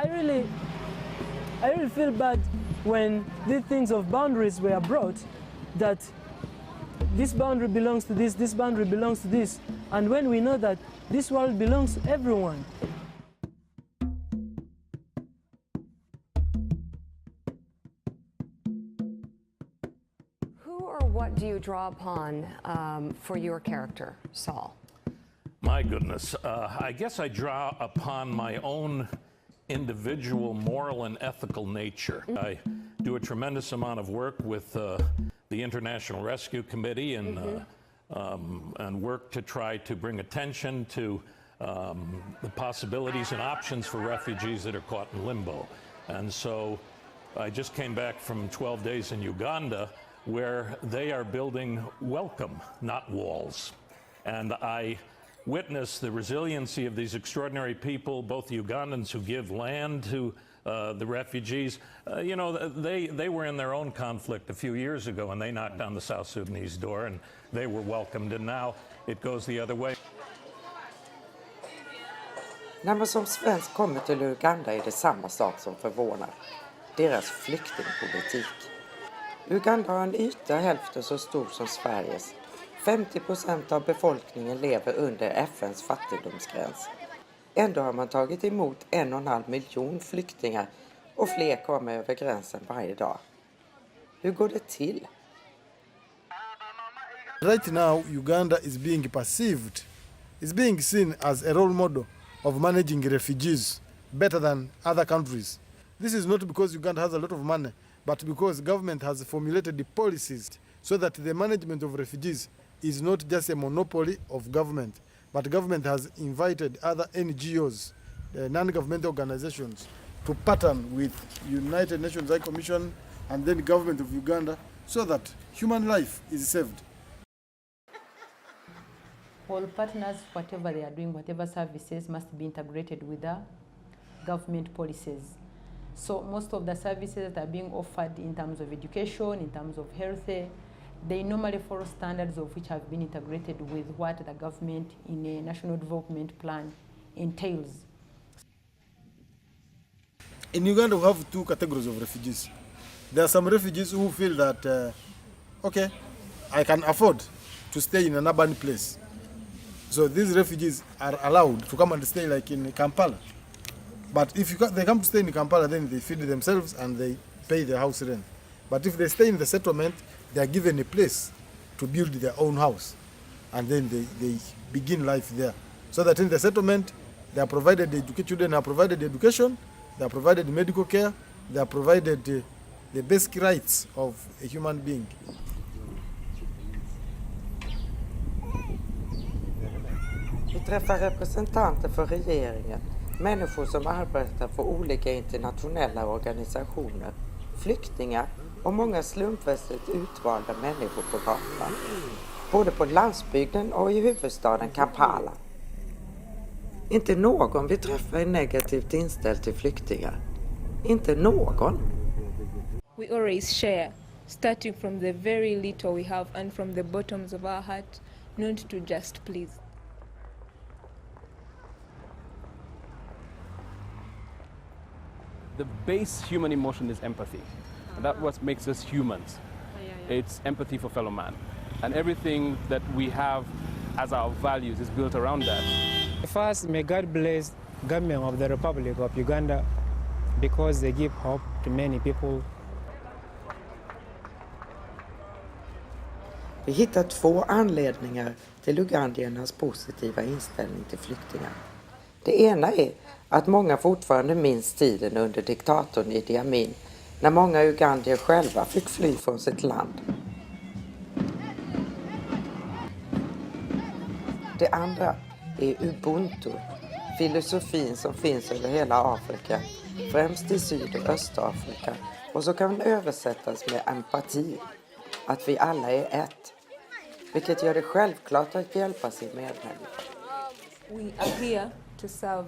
I really feel bad when these things of boundaries were brought, that this boundary belongs to this boundary belongs to this, and when we know that this world belongs to everyone. Who or what do you draw upon for your character, Saul? My goodness, I guess I draw upon my own individual moral and ethical nature. I do a tremendous amount of work with the International Rescue Committee and work to try to bring attention to the possibilities and options for refugees that are caught in limbo. And so I just came back from 12 days in Uganda, where they are building welcome, not walls. And I witnessed the resiliency of these extraordinary people, both the Ugandans who give land to the refugees. You know, they were in their own conflict a few years ago, and they knocked on the South Sudanese door, and they were welcomed, and now it goes the other way. När man som svensk kommer till Uganda är det samma sak som förvånar. Deras flyktingpolitik. Uganda har en yta hälften så stor som Sveriges. 50% av befolkningen lever under FNs fattigdomsgräns. Ändå har man tagit emot 1,5 miljon flyktingar och fler kommer över gränsen varje dag. Hur går det till? Right now, Uganda is being perceived, is being seen as a role model of managing refugees better than other countries. This is not because Uganda has a lot of money, but because government has formulated the policies so that the management of refugees is not just a monopoly of government, but government has invited other NGOs, non-governmental organizations, to partner with United Nations High Commission and then the government of Uganda so that human life is saved. All partners, whatever they are doing, whatever services must be integrated with the government policies. So most of the services that are being offered in terms of education, in terms of health, they normally follow standards of which have been integrated with what the government in a national development plan entails. In Uganda, we have two categories of refugees. There are some refugees who feel that, okay, I can afford to stay in an urban place. So these refugees are allowed to come and stay like in Kampala. But if they come to stay in Kampala, then they feed themselves and they pay their house rent. But if they stay in the settlement, they are given a place to build their own house. And then they begin life there. So that in the settlement, they are provided children are provided education, they are provided medical care, they are provided the basic rights of a human being. Vi träffar representanter för regeringen, människor som arbetar för olika internationella organisationer, flyktingar och många slumpmässigt utvalda människor på gatan, både på landsbygden och i huvudstaden Kampala. Inte någon vi träffar är negativt inställd till flyktingar. Inte någon. We always share, starting from the very little we have and from the bottoms of our heart, not to just please. The base human emotion is empathy. And that's what makes us humans. It's empathy for fellow man. And everything that we have as our values is built around that. First, may God bless the government of the Republic of Uganda because they give hope to many people. Vi hittar två anledningar till ugandiernas positiva inställning till flyktingar. Det ena är att många fortfarande minns tiden under diktatorn Idi Amin, när många ugandier själva fick fly från sitt land. Det andra är Ubuntu, filosofin som finns över hela Afrika, främst i Syd- och Östafrika, och så kan översättas med empati, att vi alla är ett, vilket gör det självklart att hjälpa sin medmänniska. We are here to serve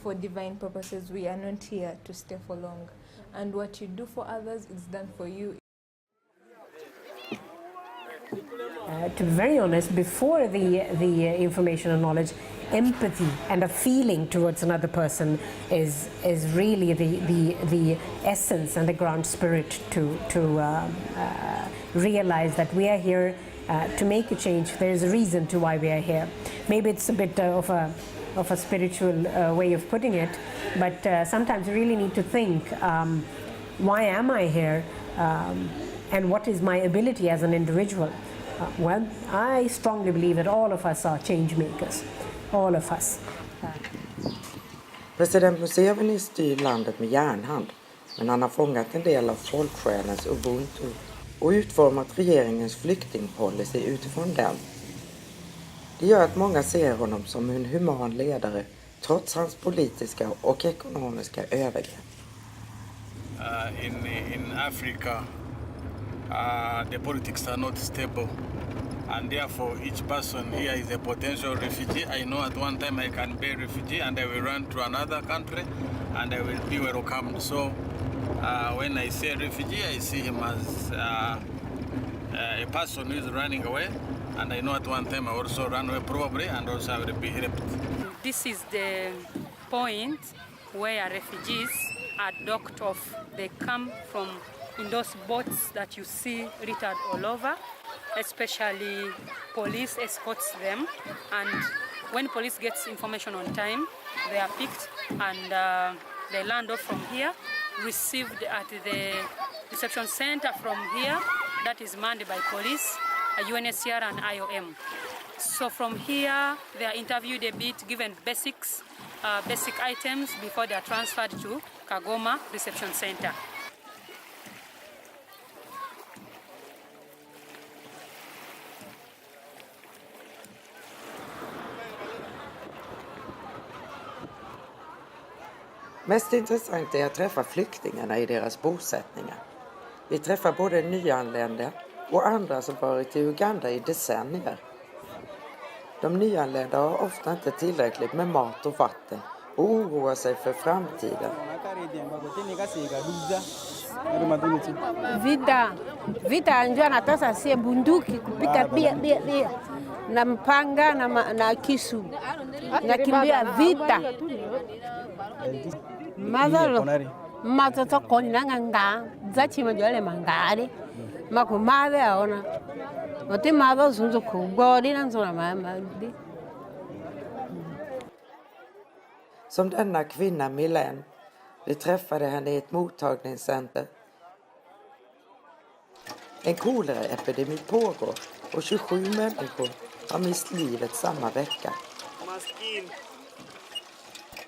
for divine purposes. We are not here to stay for long. And what you do for others is done for you. To be very honest, before the information and knowledge, empathy and a feeling towards another person is really the essence and the ground spirit to realize that we are here to make a change. There is a reason to why we are here. Maybe it's a bit of a spiritual way of putting it, but sometimes you really need to think, why am I here, and what is my ability as an individual? Well, I strongly believe that all of us are change makers. All of us. President Museveni styr landet med järnhand, men han har fångat en del av folksjälens ubuntu och utformat regeringens flyktingpolicy utifrån den. Det gör att många ser honom som en human ledare trots hans politiska och ekonomiska övergrepp. In Africa, the politics are not stable, and therefore each person here is a potential refugee. I know at one time I can be a refugee and I will run to another country and I will be welcomed. So when I say refugee, I see him as a person who is running away, and I know at one time I also ran away probably, and also I will be helped. This is the point where refugees are docked off. They come from in those boats that you see littered all over, especially police escorts them, and when police gets information on time, they are picked and they land off from here, received at the reception center from here, that is manned by police, UNHCR and IOM. So from here, they are interviewed a bit, given basic items before they are transferred to Kagoma Reception Center. Mest intressant är att träffa flyktingarna i deras bosättningar. Vi träffar både nyanlända och andra som varit i Uganda i decennier. De nyanlända har ofta inte tillräckligt med mat och vatten och oroar sig för framtiden. Vita njoo anataka sie bunduki kupika bia na mpanga na kisu. Nakimbia vita. Mazalo kona nganga zachi majole mangare makumade aona ote mado zunzo kubodi nanzona mama. Som denna kvinna Milen. Vi träffade henne i ett mottagningscenter. En koleraepidemi pågår och 27 människor har mist livet samma vecka.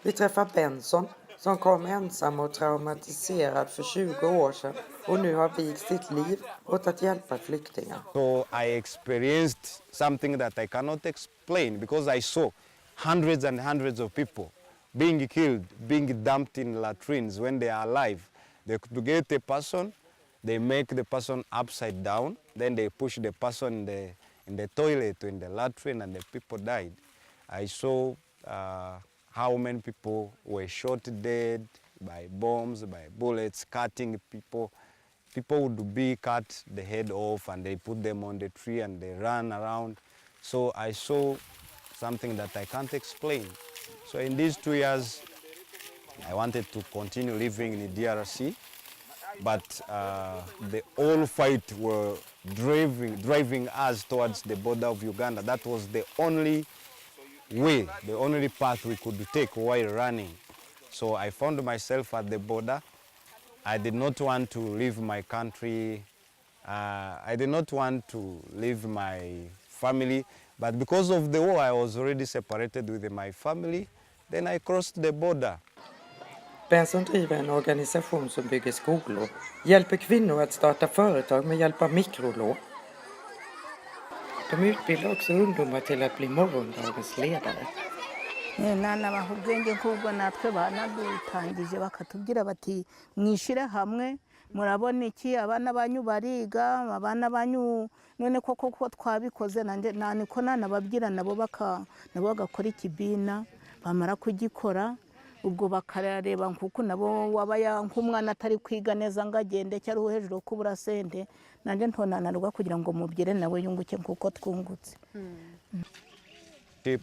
Vi träffar Benson som kom ensam och traumatiserad för 20 år sedan och nu har vigt sitt liv åt att hjälpa flyktingar. So I experienced something that I cannot explain because I saw hundreds and hundreds of people being killed, being dumped in latrines when they are alive. They could get a person, they make the person upside down, then they push the person in the toilet or in the latrine, and the people died. I saw how many people were shot dead by bombs, by bullets, cutting people. People would be cut the head off and they put them on the tree and they run around. So I saw something that I can't explain. So in these 2 years, I wanted to continue living in the DRC, but the whole fight were driving us towards the border of Uganda. That was the only way, the only path we could take while running. So I found myself at the border. I did not want to leave my country. I did not want to leave my family. But because of the war, I was already separated with my family. Then I crossed the border. Benson driver en organisation som bygger skolor, hjälper kvinnor att starta företag med hjälp av mikrolån. De utbildar också ungdomar till att bli morgondagens ledare. Nana bahugenge kubwo natwe banadutangije bakatubwira bati mwishire hamwe murabona iki abana banyu bariga abana banyu none koko twabikoze niko nanababwira nabo bagakora ikibina bamara kugikora ubwo bakarareba nkuko nabo wabaya nk'umwana atari kwiga neza ngagende cyari hejuru kubura sente nanje ntonanarwa kugira ngo mubyire nawe yunguke nkuko twungutse.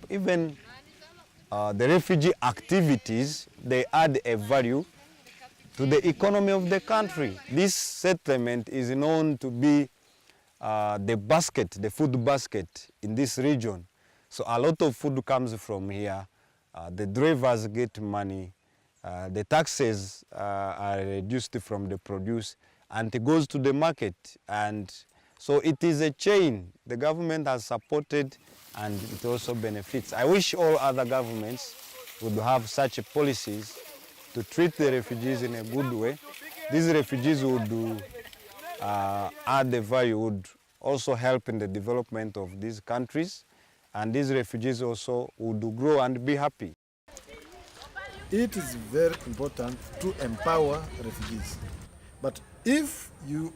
Even the refugee activities, they add a value to the economy of the country. This settlement is known to be the food basket in this region. So a lot of food comes from here. The drivers get money. The taxes are reduced from the produce, and it goes to the market. And so it is a chain. The government has supported, and it also benefits. I wish all other governments would have such policies to treat the refugees in a good way. These refugees would add the value, would also help in the development of these countries, and these refugees also would grow and be happy. It is very important to empower refugees. But if you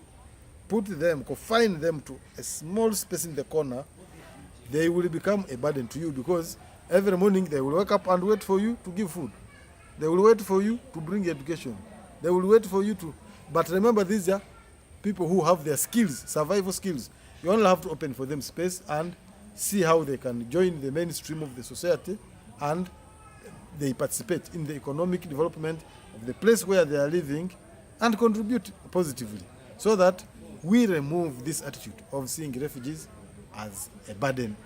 confine them to a small space in the corner, they will become a burden to you, because every morning they will wake up and wait for you to give food. They will wait for you to bring education. They will wait for you to... But remember, these are people who have their skills, survival skills. You only have to open for them space and see how they can join the mainstream of the society, and they participate in the economic development of the place where they are living and contribute positively, so that we remove this attitude of seeing refugees as a burden.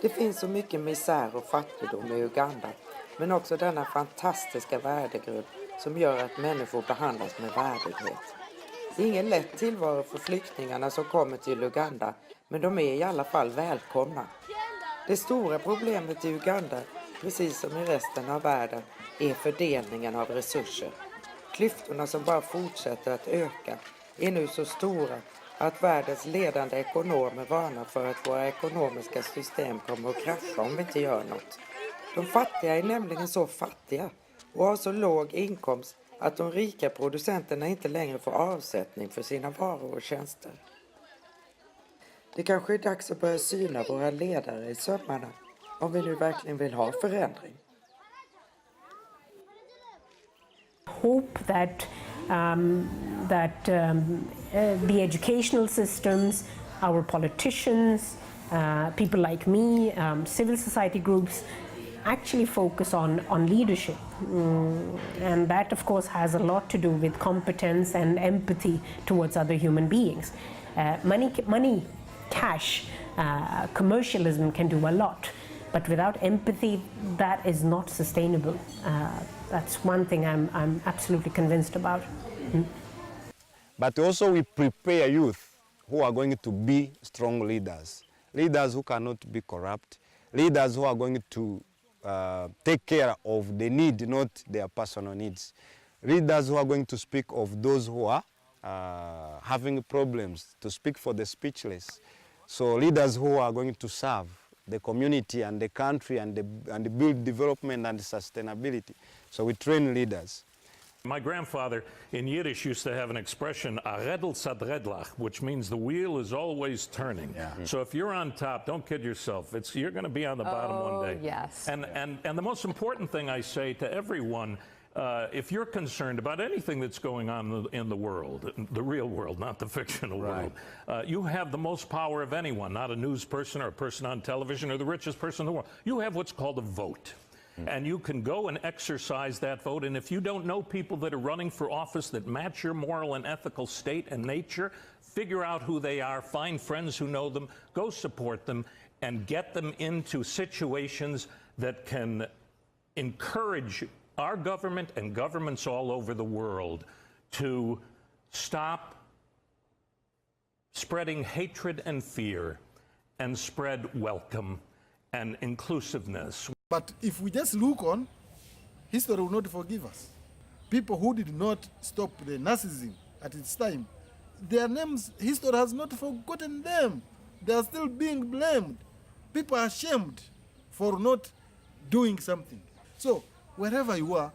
Det finns så mycket misär och fattigdom i Uganda, men också denna fantastiska värdegrund som gör att människor behandlas med värdighet. Det är ingen lätt tillvaro för flyktingarna som kommer till Uganda, men de är i alla fall välkomna. Det stora problemet i Uganda, precis som i resten av världen, är fördelningen av resurser. Klyftorna som bara fortsätter att öka är nu så stora att världens ledande ekonomer varnar för att våra ekonomiska system kommer att krascha om vi inte gör något. De fattiga är nämligen så fattiga och har så låg inkomst att de rika producenterna inte längre får avsättning för sina varor och tjänster. Det kanske är dags att börja syna våra ledare i sömmarna om vi nu verkligen vill ha förändring. Hope that the educational systems, our politicians, people like me, civil society groups actually focus on leadership. And that, of course, has a lot to do with competence and empathy towards other human beings. Money, cash, commercialism can do a lot, but without empathy, that is not sustainable. That's one thing I'm absolutely convinced about. But also we prepare youth who are going to be strong leaders. Leaders who cannot be corrupt. Leaders who are going to take care of the need, not their personal needs. Leaders who are going to speak of those who are having problems, to speak for the speechless. So leaders who are going to serve the community and the country and build development and sustainability. So we train leaders. My grandfather in Yiddish used to have an expression, a redel sad redlach, which means the wheel is always turning. Yeah. So if you're on top, don't kid yourself. You're going to be on the bottom one day. Yes. And the most important thing I say to everyone, if you're concerned about anything that's going on in the world, the real world, not the fictional world, you have the most power of anyone, not a news person or a person on television or the richest person in the world. You have what's called a vote. And you can go and exercise that vote. And if you don't know people that are running for office that match your moral and ethical state and nature, figure out who they are, find friends who know them, go support them, and get them into situations that can encourage our government and governments all over the world to stop spreading hatred and fear and spread welcome and inclusiveness. But if we just look on, history will not forgive us. People who did not stop the Nazism at its time, their names, history has not forgotten them. They are still being blamed. People are ashamed for not doing something. So wherever you are,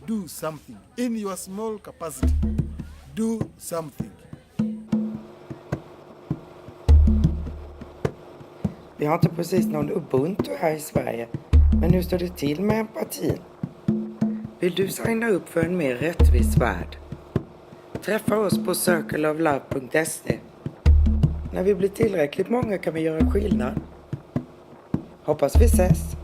do something. In your small capacity, do something. Vi har inte precis någon Ubuntu här i Sverige, men hur står det till med empatin? Vill du signa upp för en mer rättvis värld? Träffa oss på circleoflove.se. När vi blir tillräckligt många kan vi göra skillnad. Hoppas vi ses!